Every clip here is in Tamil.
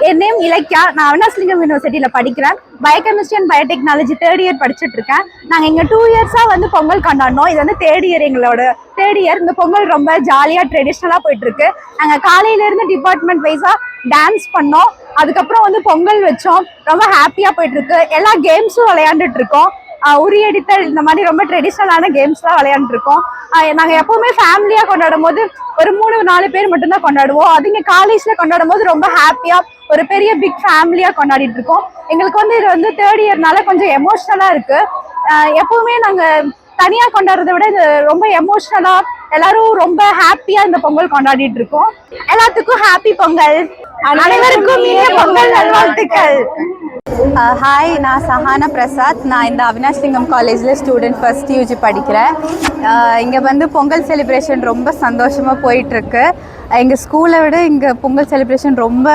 என் நேம் இலக்கியா. நான் அவினாசிலிங்கம் யூனிவர்சிட்டியில் படிக்கிறேன். Biochemistry and biotechnology third year படிச்சுட்டு இருக்கேன். நாங்கள் இங்கே 2 இயர்ஸாக வந்து பொங்கல் கொண்டாடினோம். இது வந்து தேர்ட் இயர், எங்களோட தேர்ட் இயர். இந்த பொங்கல் ரொம்ப ஜாலியாக ட்ரெடிஷ்னலாக போயிட்டு இருக்கு. நாங்கள் காலையிலேருந்து டிபார்ட்மெண்ட் வைஸாக டான்ஸ் பண்ணோம். அதுக்கப்புறம் வந்து பொங்கல் வச்சோம். ரொம்ப ஹாப்பியாக போயிட்டு இருக்கு. எல்லா கேம்ஸும் விளையாண்டுட்டு இருக்கோம். உரியடித்தல் இந்த மாதிரி ரொம்ப ட்ரெடிஷ்னலான கேம்ஸ்லாம் விளையாண்டுருக்கோம். நாங்கள் எப்போவுமே ஃபேமிலியாக கொண்டாடும் போது ஒரு 3-4 பேர் மட்டும்தான் கொண்டாடுவோம். அது இங்கே காலேஜில் கொண்டாடும் போது ரொம்ப ஹாப்பியாக ஒரு பெரிய பிக் ஃபேமிலியாக கொண்டாடிட்டு இருக்கோம். எங்களுக்கு வந்து இது வந்து தேர்ட் இயர்னால கொஞ்சம் எமோஷ்னலாக இருக்குது. எப்போவுமே நாங்கள் தனியாக கொண்டாடுறத விட இது ரொம்ப எமோஷ்னலாக எல்லாரும் ரொம்ப ஹாப்பியாக இந்த பொங்கல் கொண்டாடிட்டு இருக்கோம். எல்லாத்துக்கும் ஹாப்பி பொங்கல். அனைவருக்கும் இனிய பொங்கல் நல்வாழ்த்துக்கள். ஹாய், நான் சஹானா பிரசாத். நான் இந்த அவினாஷ்லிங்கம் காலேஜில் ஸ்டூடெண்ட் ஃபர்ஸ்ட் யூஜி படிக்கிறேன். இங்கே வந்து பொங்கல் செலிப்ரேஷன் ரொம்ப சந்தோஷமாக போயிட்டுருக்கு. எங்கள் ஸ்கூலை விட இங்கே பொங்கல் செலிப்ரேஷன் ரொம்ப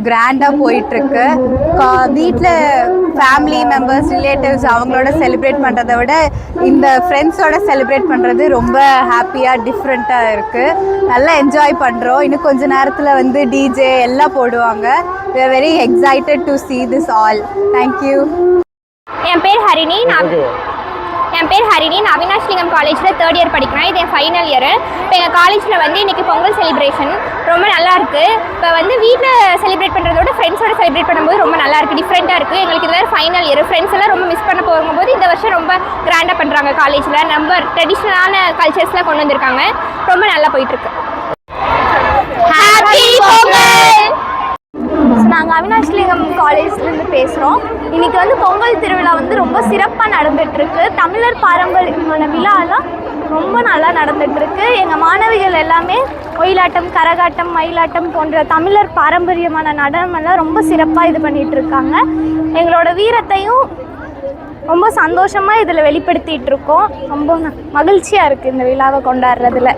கிராண்டாக போயிட்டுருக்கு. வீட்டில் ஃபேமிலி மெம்பர்ஸ், ரிலேட்டிவ்ஸ் அவங்களோட செலிப்ரேட் பண்ணுறதை விட இந்த ஃப்ரெண்ட்ஸோட செலிப்ரேட் பண்ணுறது ரொம்ப ஹாப்பியாக டிஃப்ரெண்ட்டாக இருக்குது. நல்லா என்ஜாய் பண்ணுறோம். இன்னும் கொஞ்சம் நேரத்தில் வந்து டிஜே எல்லாம் போடுவாங்க. We are very excited to see this all. Thank you. என் பேர் ஹரிணி. நான் அவினாஷ்லிங்கம் காலேஜில் தேர்ட் இயர் படிக்கிறேன். இது என் ஃபைனல் இயரு. இப்போ எங்கள் காலேஜில் வந்து இன்றைக்கி பொங்கல் செலிப்ரேஷன் ரொம்ப நல்லாயிருக்கு. இப்போ வந்து வீட்டில் செலிப்ரேட் பண்ணுறதோட ஃப்ரெண்ட்ஸோட செலிப்ரேட் பண்ணும்போது ரொம்ப நல்லாயிருக்கு, டிஃப்ரெண்ட்டாக இருக்குது. எங்களுக்கு இது வேறு ஃபைனல் இயர். ஃப்ரெண்ட்ஸ் எல்லாம் ரொம்ப மிஸ் பண்ண போகும்போது இந்த வருஷம் ரொம்ப கிராண்டாக பண்ணுறாங்க. காலேஜில் நம்ம ட்ரெடிஷ்னலான கல்ச்சர்ஸ்லாம் கொண்டு வந்திருக்காங்க. ரொம்ப நல்லா போயிட்டுருக்கு. ஹாப்பி பொங்கல். நாங்கள் அவினாஷ்லிங்கம் காலேஜ்லேருந்து பேசுகிறோம். இன்றைக்கி வந்து பொங்கல் திருவிழா வந்து ரொம்ப சிறப்பாக நடந்துகிட்ருக்கு. தமிழர் பாரம்பரியமான விழாலாம் ரொம்ப நல்லா நடந்துகிட்ருக்கு. எங்கள் மாணவிகள் எல்லாமே ஒயிலாட்டம், கரகாட்டம், மயிலாட்டம் போன்ற தமிழர் பாரம்பரியமான நடனமெல்லாம் ரொம்ப சிறப்பாக இது பண்ணிகிட்ருக்காங்க. எங்களோட வீரத்தையும் ரொம்ப சந்தோஷமாக இதில் வெளிப்படுத்திகிட்ருக்கோம். ரொம்ப மகிழ்ச்சியாக இருக்குது இந்த விழாவை கொண்டாடுறதுல.